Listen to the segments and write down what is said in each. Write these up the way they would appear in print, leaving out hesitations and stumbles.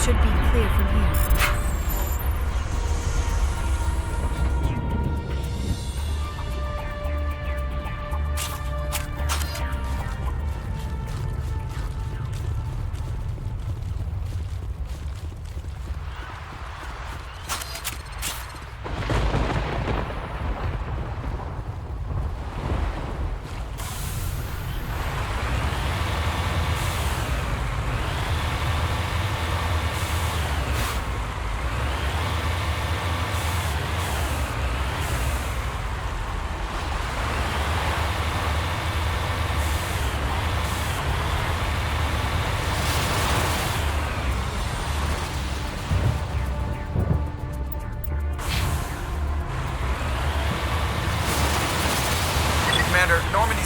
Should be clear from here.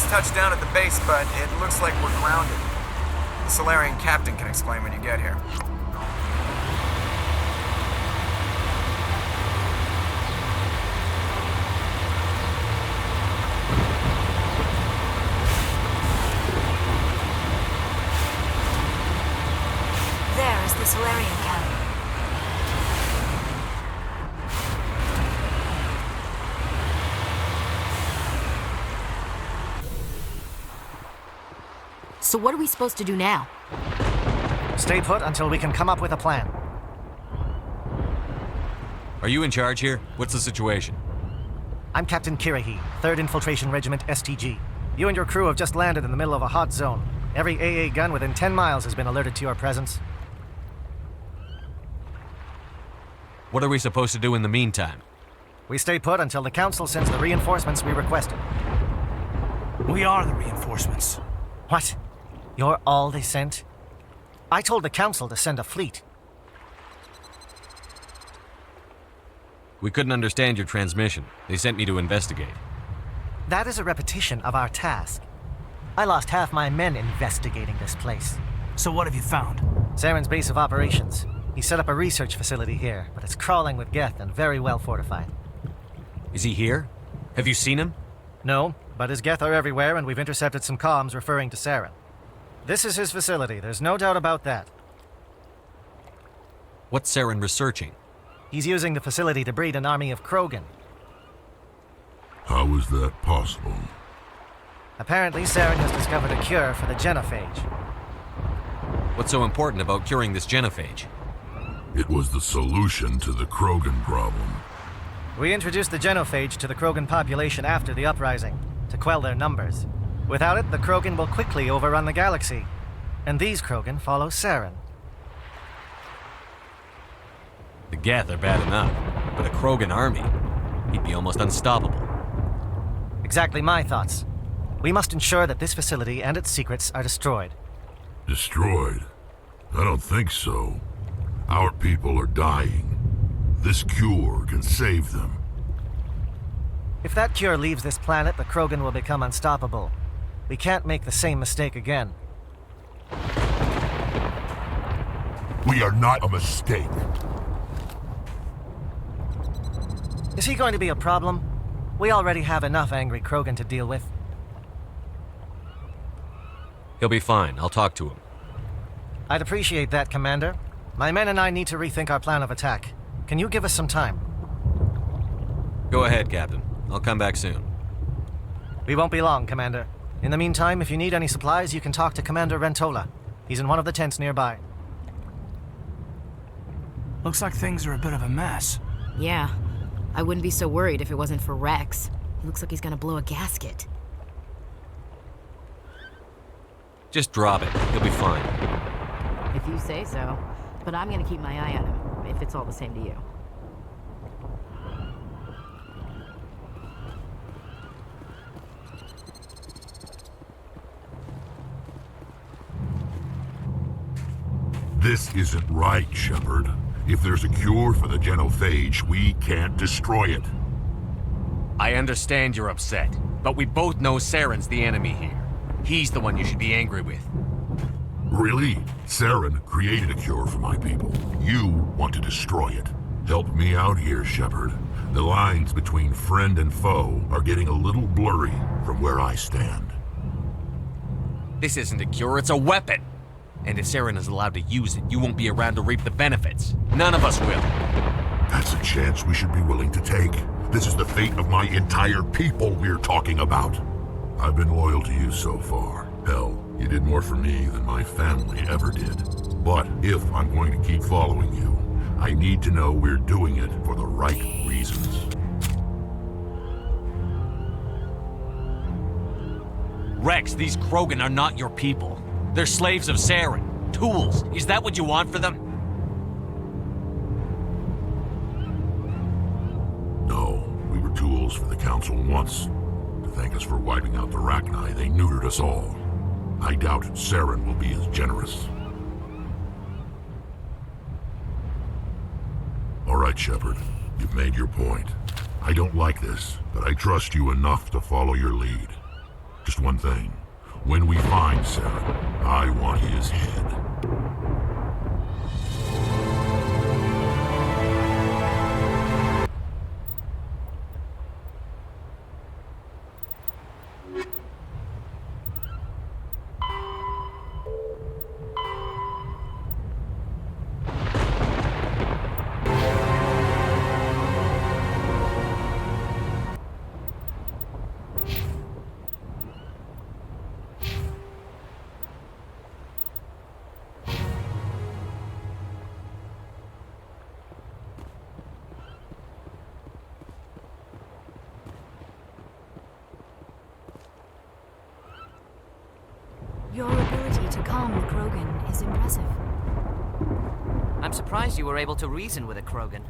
Touched down at the base, but it looks like we're grounded. The Solarian captain can explain when you get here. There is the Solarian cabin. So what are we supposed to do now? Stay put until we can come up with a plan. Are you in charge here? What's the situation? I'm Captain Kirahi, 3rd Infiltration Regiment STG. You and your crew have just landed in the middle of a hot zone. Every AA gun within 10 miles has been alerted to your presence. What are we supposed to do in the meantime? We stay put until the Council sends the reinforcements we requested. We are the reinforcements. What? You're all they sent? I told the Council to send a fleet. We couldn't understand your transmission. They sent me to investigate. That is a repetition of our task. I lost half my men investigating this place. So what have you found? Saren's base of operations. He set up a research facility here, but it's crawling with Geth and very well fortified. Is he here? Have you seen him? No, but his Geth are everywhere, and we've intercepted some comms referring to Saren. This is his facility, there's no doubt about that. What's Saren researching? He's using the facility to breed an army of Krogan. How is that possible? Apparently, Saren has discovered a cure for the genophage. What's so important about curing this genophage? It was the solution to the Krogan problem. We introduced the genophage to the Krogan population after the uprising, to quell their numbers. Without it, the Krogan will quickly overrun the galaxy. And these Krogan follow Saren. The Geth are bad enough, but a Krogan army, he'd be almost unstoppable. Exactly my thoughts. We must ensure that this facility and its secrets are destroyed. Destroyed? I don't think so. Our people are dying. This cure can save them. If that cure leaves this planet, the Krogan will become unstoppable. We can't make the same mistake again. We are not a mistake. Is he going to be a problem? We already have enough angry Krogan to deal with. He'll be fine. I'll talk to him. I'd appreciate that, Commander. My men and I need to rethink our plan of attack. Can you give us some time? Go ahead, Captain. I'll come back soon. We won't be long, Commander. In the meantime, if you need any supplies, you can talk to Commander Rentola. He's in one of the tents nearby. Looks like things are a bit of a mess. Yeah. I wouldn't be so worried if it wasn't for Rex. He looks like he's gonna blow a gasket. Just drop it. He'll be fine. If you say so. But I'm gonna keep my eye on him, if it's all the same to you. This isn't right, Shepard. If there's a cure for the genophage, we can't destroy it. I understand you're upset, but we both know Saren's the enemy here. He's the one you should be angry with. Really? Saren created a cure for my people. You want to destroy it. Help me out here, Shepard. The lines between friend and foe are getting a little blurry from where I stand. This isn't a cure, it's a weapon! And if Saren is allowed to use it, you won't be around to reap the benefits. None of us will. That's a chance we should be willing to take. This is the fate of my entire people we're talking about. I've been loyal to you so far. Hell, you did more for me than my family ever did. But if I'm going to keep following you, I need to know we're doing it for the right reasons. Rex, these Krogan are not your people. They're slaves of Saren. Tools. Is that what you want for them? No, we were tools for the Council once. To thank us for wiping out the Rachni, they neutered us all. I doubt Saren will be as generous. All right, Shepard. You've made your point. I don't like this, but I trust you enough to follow your lead. Just one thing. When we find Saren, I want his head. Your ability to calm the Krogan is impressive. I'm surprised you were able to reason with a Krogan.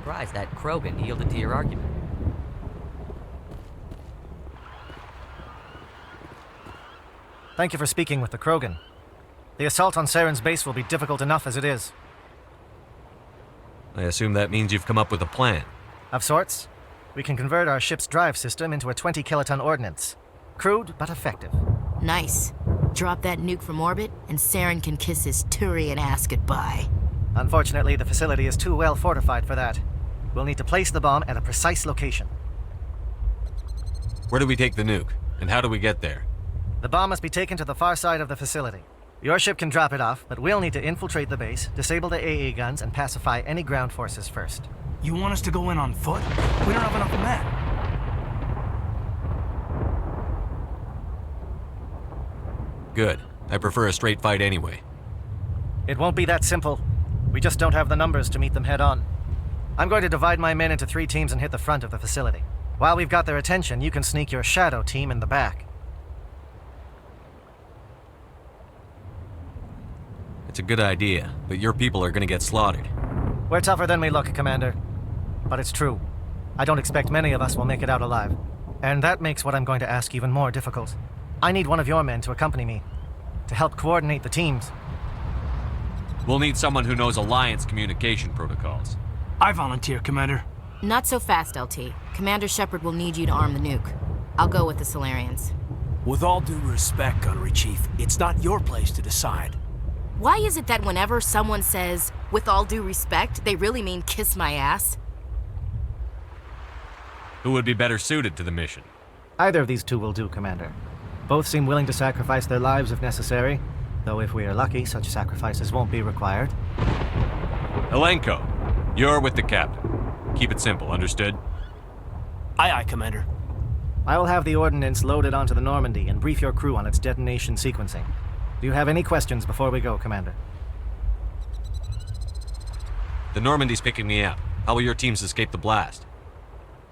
surprised that Krogan yielded to your argument. Thank you for speaking with the Krogan. The assault on Saren's base will be difficult enough as it is. I assume that means you've come up with a plan. Of sorts. We can convert our ship's drive system into a 20-kiloton ordnance. Crude, but effective. Nice. Drop that nuke from orbit, and Saren can kiss his Turian ass goodbye. Unfortunately, the facility is too well fortified for that. We'll need to place the bomb at a precise location. Where do we take the nuke? And how do we get there? The bomb must be taken to the far side of the facility. Your ship can drop it off, but we'll need to infiltrate the base, disable the AA guns, and pacify any ground forces first. You want us to go in on foot? We don't have enough men. Good. I prefer a straight fight anyway. It won't be that simple. We just don't have the numbers to meet them head on. I'm going to divide my men into 3 teams and hit the front of the facility. While we've got their attention, you can sneak your shadow team in the back. It's a good idea, but your people are gonna get slaughtered. We're tougher than we look, Commander. But it's true. I don't expect many of us will make it out alive. And that makes what I'm going to ask even more difficult. I need one of your men to accompany me, to help coordinate the teams. We'll need someone who knows Alliance communication protocols. I volunteer, Commander. Not so fast, LT. Commander Shepard will need you to arm the nuke. I'll go with the Solarians. With all due respect, Gunnery Chief, it's not your place to decide. Why is it that whenever someone says, with all due respect, they really mean kiss my ass? Who would be better suited to the mission? Either of these 2 will do, Commander. Both seem willing to sacrifice their lives if necessary, though if we are lucky, such sacrifices won't be required. Elenko, you're with the captain. Keep it simple, understood? Aye, aye, Commander. I will have the ordnance loaded onto the Normandy and brief your crew on its detonation sequencing. Do you have any questions before we go, Commander? The Normandy's picking me up. How will your teams escape the blast?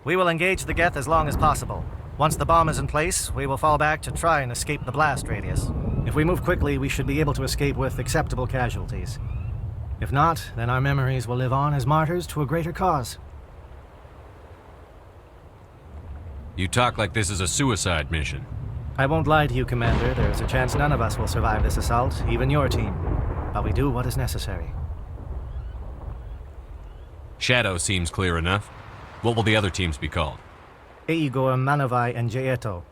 We will engage the Geth as long as possible. Once the bomb is in place, we will fall back to try and escape the blast radius. If we move quickly, we should be able to escape with acceptable casualties. If not, then our memories will live on as martyrs to a greater cause. You talk like this is a suicide mission. I won't lie to you, Commander. There's a chance none of us will survive this assault, even your team. But we do what is necessary. Shadow seems clear enough. What will the other teams be called? Igor, Manovai, and Jaeto.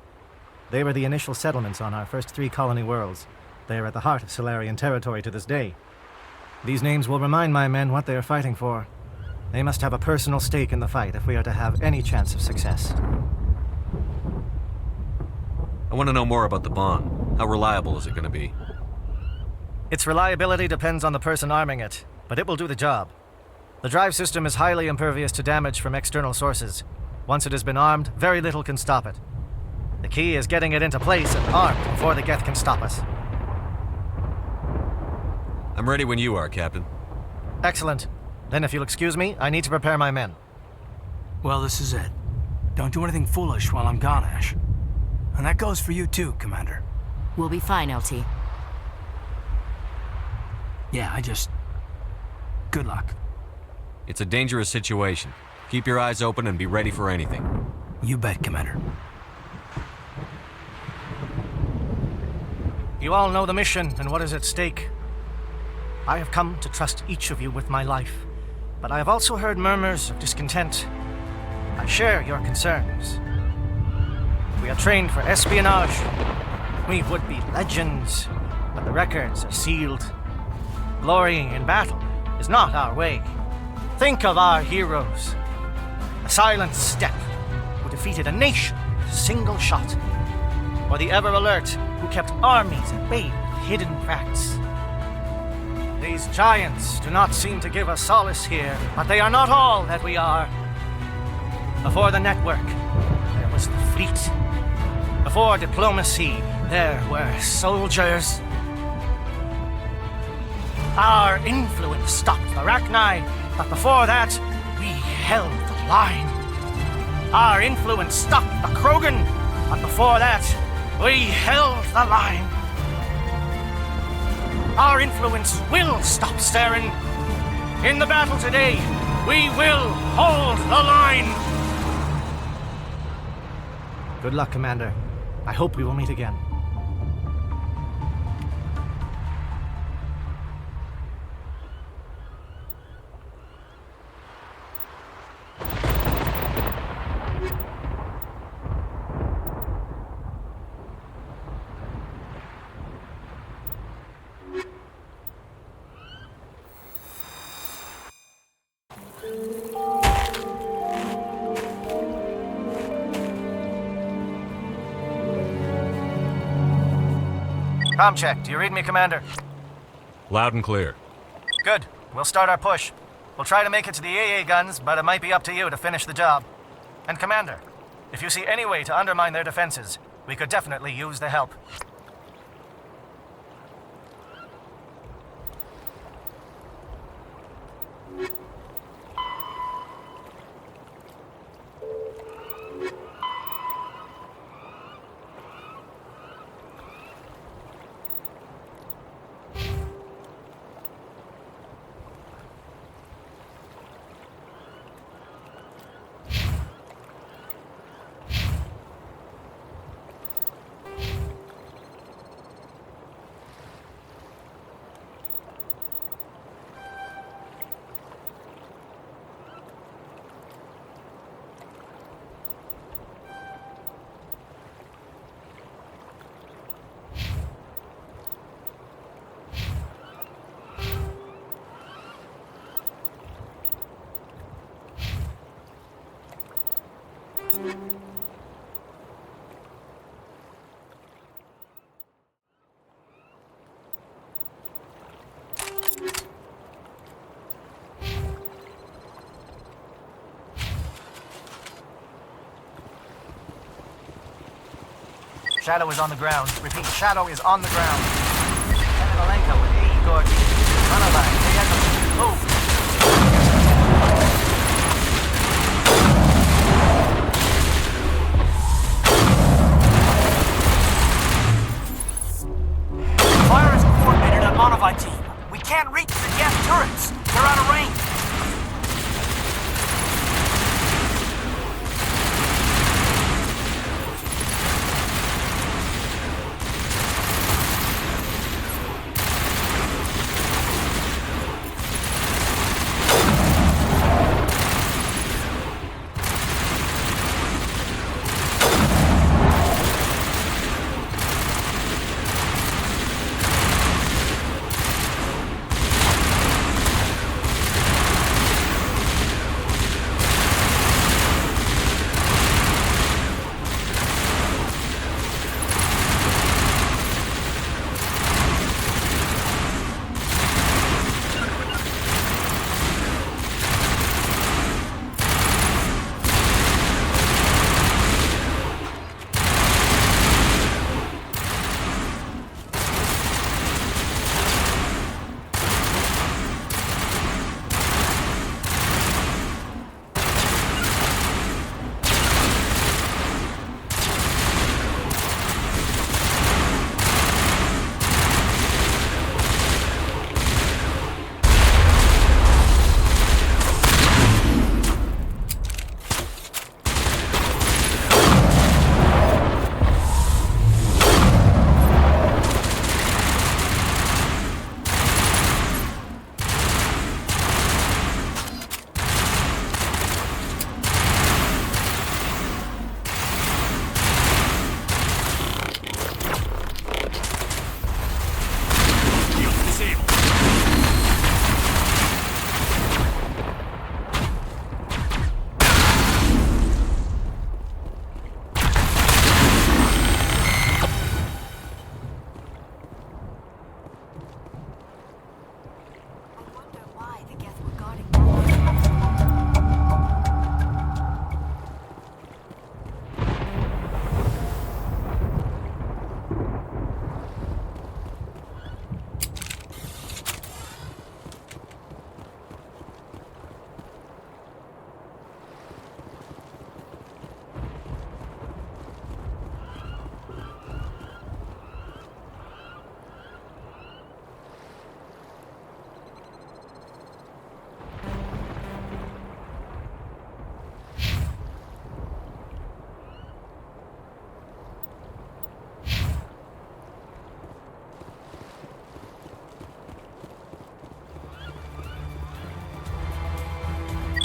They were the initial settlements on our first 3 colony worlds. They are at the heart of Solarian territory to this day. These names will remind my men what they are fighting for. They must have a personal stake in the fight if we are to have any chance of success. I want to know more about the bomb. How reliable is it going to be? Its reliability depends on the person arming it, but it will do the job. The drive system is highly impervious to damage from external sources. Once it has been armed, very little can stop it. The key is getting it into place and armed before the Geth can stop us. I'm ready when you are, Captain. Excellent. Then if you'll excuse me, I need to prepare my men. Well, this is it. Don't do anything foolish while I'm gone, Ash. And that goes for you too, Commander. We'll be fine, LT. Yeah, good luck. It's a dangerous situation. Keep your eyes open and be ready for anything. You bet, Commander. You all know the mission and what is at stake. I have come to trust each of you with my life, but I have also heard murmurs of discontent. I share your concerns. We are trained for espionage. We would be legends, but the records are sealed. Glorying in battle is not our way. Think of our heroes. A silent step who defeated a nation with a single shot. Or the ever-alert who kept armies at bay with hidden facts. These giants do not seem to give us solace here, but they are not all that we are. Before the network, there was the fleet. Before diplomacy, there were soldiers. Our influence stopped the Rachni, but before that, we held the line. Our influence stopped the Krogan, but before that, we held the line. Our influence will stop Saren. In the battle today, We will hold the line! Good luck, Commander. I hope we will meet again. Com check. Do you read me, Commander? Loud and clear. Good. We'll start our push. We'll try to make it to the AA guns, but it might be up to you to finish the job. And Commander, if you see any way to undermine their defenses, we could definitely use the help. Shadow is on the ground. Repeat, Shadow is on the ground. Kanalenko with A. Gordy. Runaway, Diego. Move. Fire is coordinated on Monivite team. We can't reach the gas turrets. They're out of range.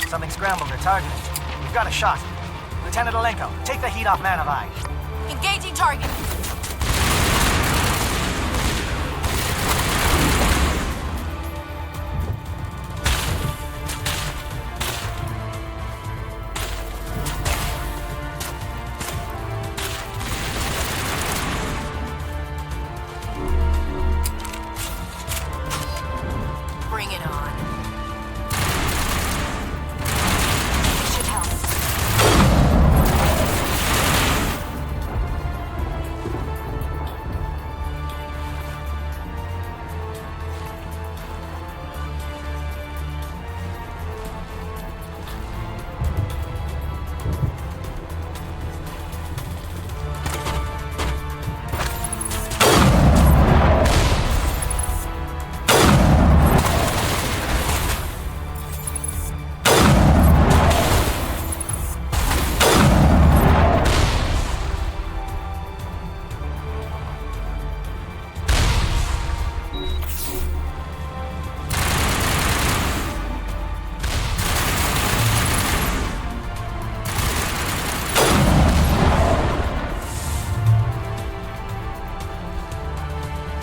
Something scrambled or targeted. We've got a shot. Lieutenant Alenko, take the heat off Man of Eye. Engaging target. Bring it on. This should help.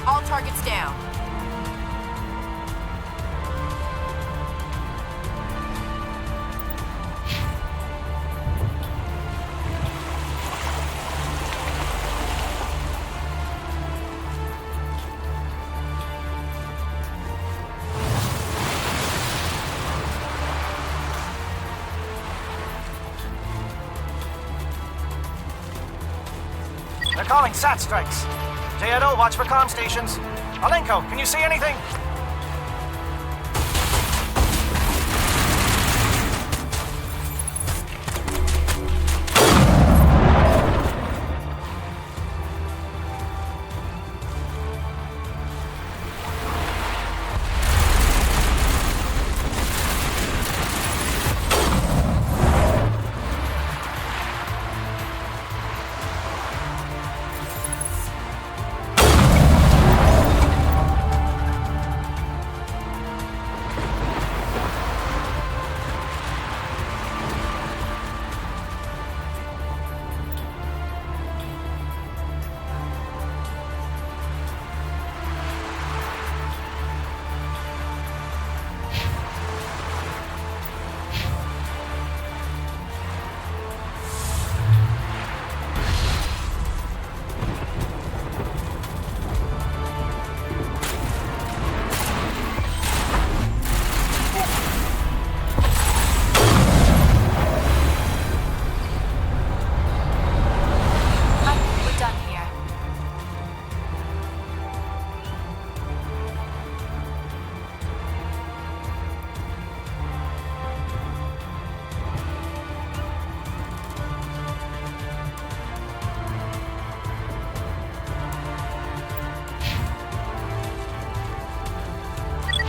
All targets down. They're calling SAT strikes. JNO, watch for comm stations. Alenko, can you see anything? We're done here.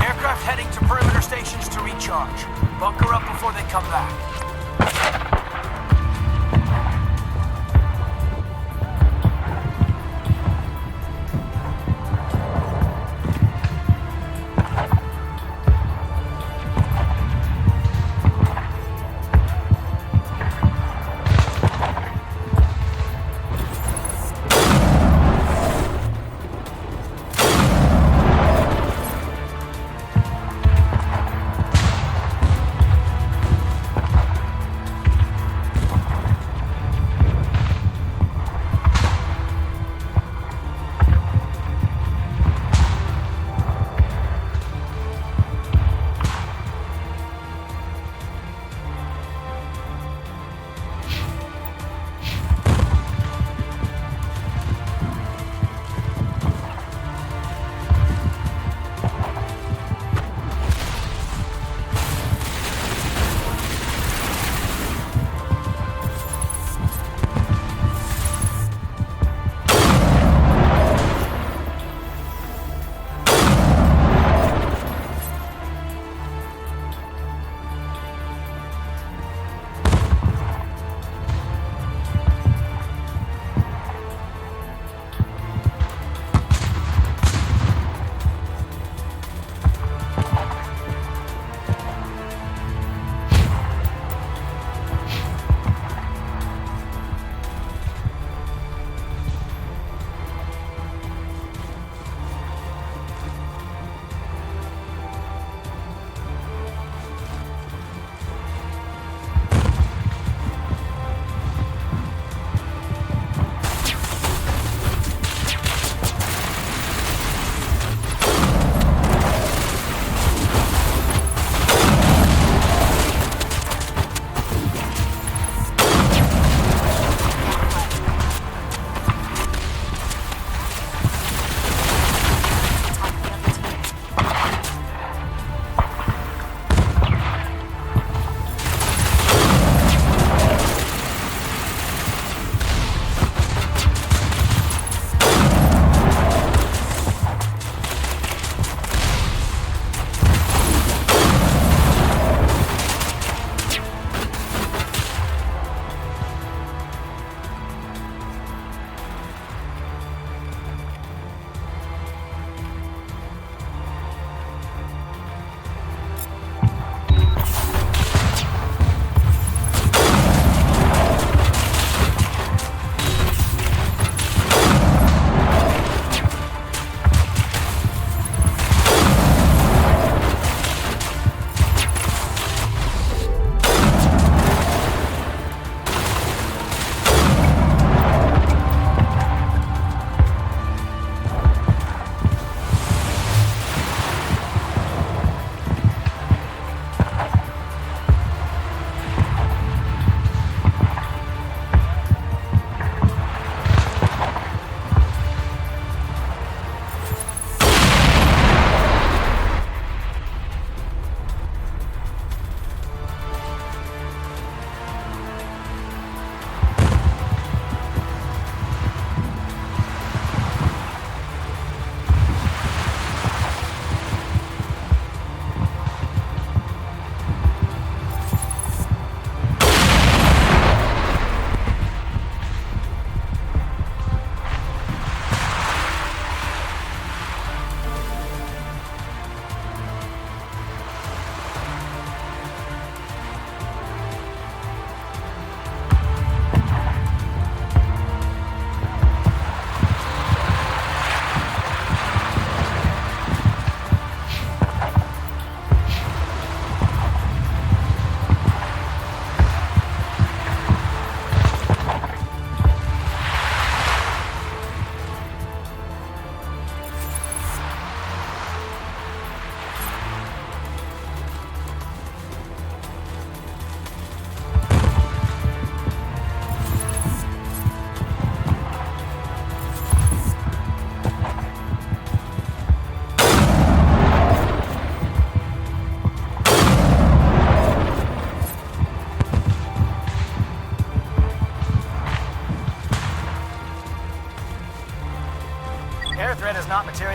Aircraft heading to perimeter stations to recharge. Bunker up before they come back.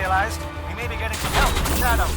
realized we may be getting some help from Shadow.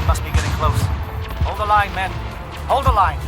Must be getting close. Hold the line, men. Hold the line.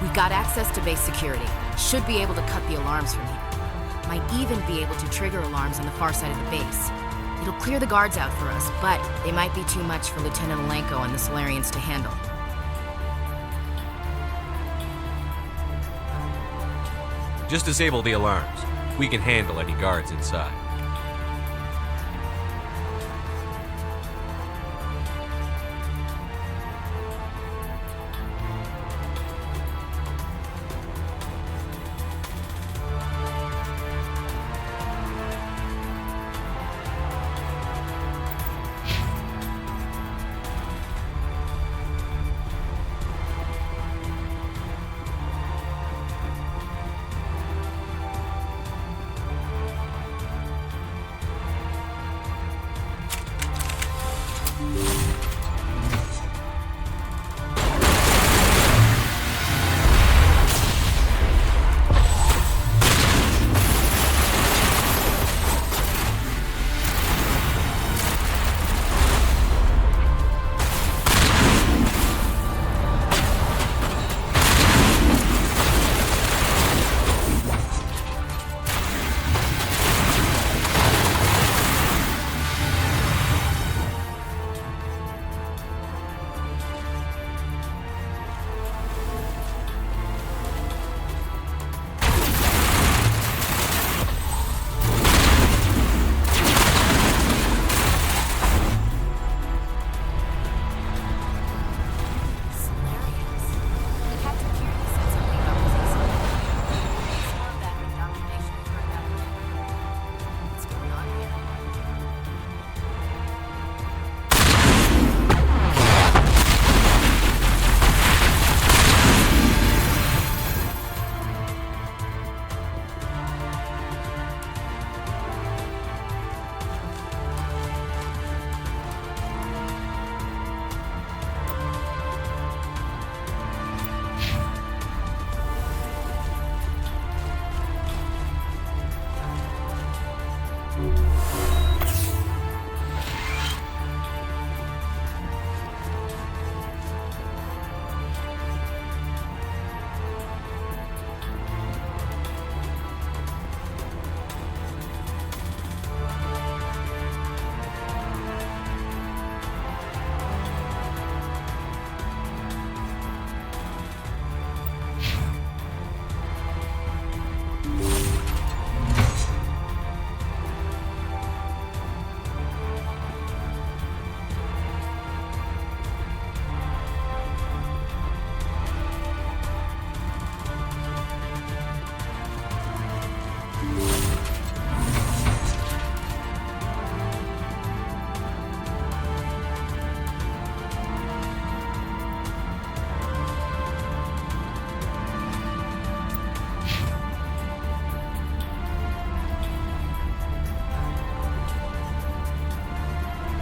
We got access to base security. Should be able to cut the alarms from here. Might even be able to trigger alarms on the far side of the base. It'll clear the guards out for us, but they might be too much for Lieutenant Alenko and the Solarians to handle. Just disable the alarms. We can handle any guards inside.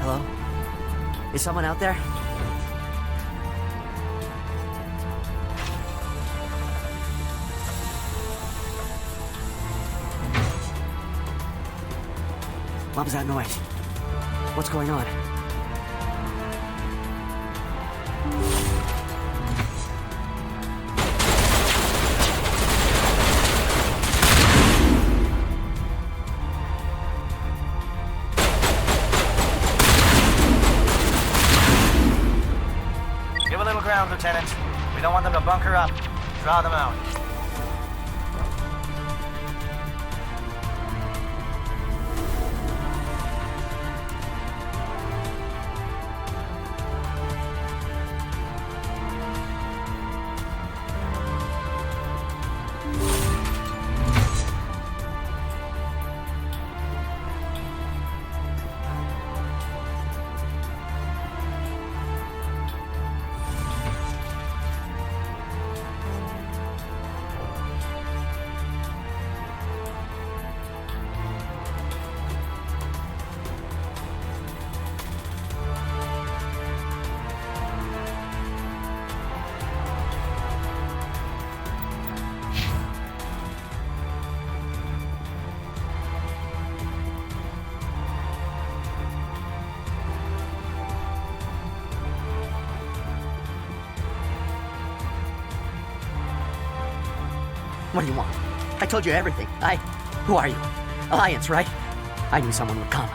Hello? Is someone out there? What was that noise? What's going on? Give a little ground, Lieutenant. We don't want them to bunker up. Draw them out. What do you want? I told you everything. Who are you? Alliance, right? I knew someone would come.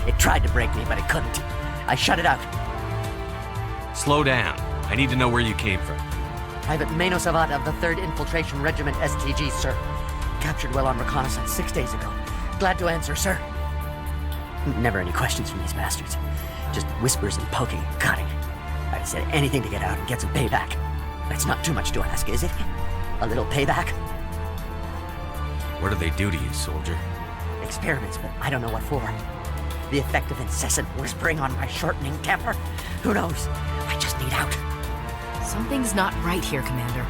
It tried to break me, but it couldn't. I shut it out. Slow down. I need to know where you came from. Private Mano Savat of the 3rd Infiltration Regiment STG, sir. Captured while on reconnaissance 6 days ago. Glad to answer, sir. Never any questions from these bastards. Just whispers and poking and cutting. I said anything to get out and get some payback. That's not too much to ask, is it? A little payback? What do they do to you, soldier? Experiments, but I don't know what for. The effect of incessant whispering on my shortening temper? Who knows? I just need out. Something's not right here, Commander.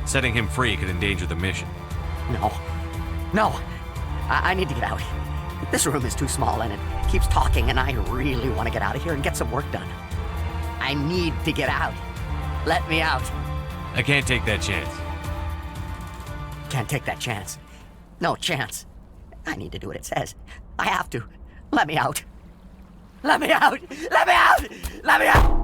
Setting him free could endanger the mission. No. I need to get out. This room is too small and it keeps talking, and I really want to get out of here and get some work done. I need to get out. Let me out. I can't take that chance. Can't take that chance. No chance. I need to do what it says. I have to. Let me out. Let me out! Let me out! Let me out!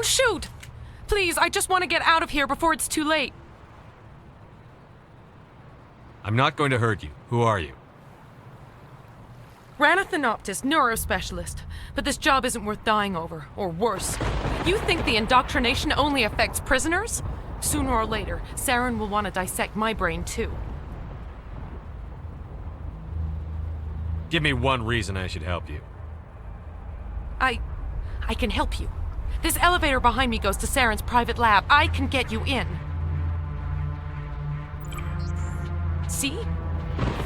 shoot! Please, I just want to get out of here before it's too late. I'm not going to hurt you. Who are you? Ranathanoptis, neurospecialist. But this job isn't worth dying over, or worse. You think the indoctrination only affects prisoners? Sooner or later, Saren will want to dissect my brain too. Give me one reason I should help you. I can help you. This elevator behind me goes to Saren's private lab. I can get you in. See?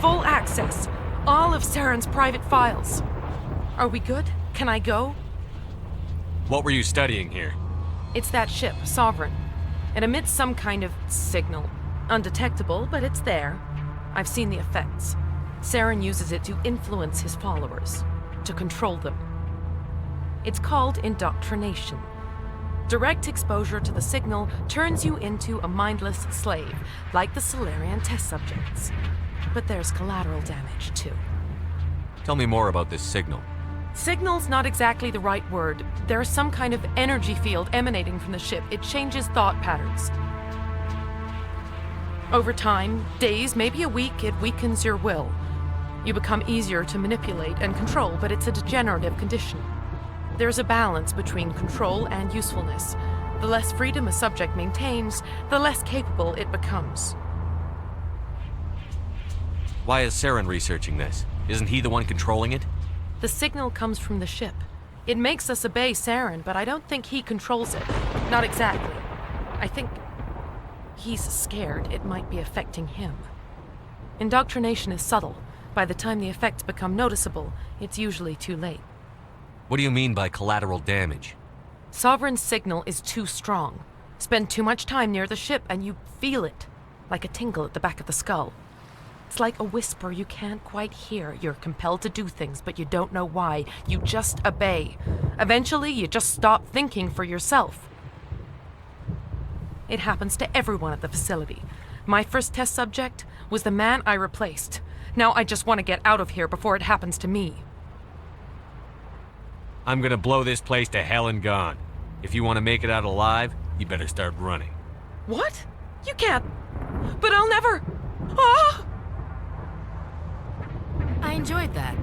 Full access. All of Saren's private files. Are we good? Can I go? What were you studying here? It's that ship, Sovereign. It emits some kind of signal. Undetectable, but it's there. I've seen the effects. Saren uses it to influence his followers, to control them. It's called indoctrination. Direct exposure to the signal turns you into a mindless slave, like the Solarian test subjects. But there's collateral damage, too. Tell me more about this signal. Signal's not exactly the right word. There's some kind of energy field emanating from the ship. It changes thought patterns. Over time, days, maybe a week, it weakens your will. You become easier to manipulate and control, but it's a degenerative condition. There's a balance between control and usefulness. The less freedom a subject maintains, the less capable it becomes. Why is Saren researching this? Isn't he the one controlling it? The signal comes from the ship. It makes us obey Saren, but I don't think he controls it. Not exactly. I think he's scared it might be affecting him. Indoctrination is subtle. By the time the effects become noticeable, it's usually too late. What do you mean by collateral damage? Sovereign's signal is too strong. Spend too much time near the ship and you feel it, like a tingle at the back of the skull. It's like a whisper you can't quite hear. You're compelled to do things, but you don't know why. You just obey. Eventually, you just stop thinking for yourself. It happens to everyone at the facility. My first test subject was the man I replaced. Now I just want to get out of here before it happens to me. I'm gonna blow this place to hell and gone. If you want to make it out alive, you better start running. What? You can't. But I'll never. Ah! I enjoyed that.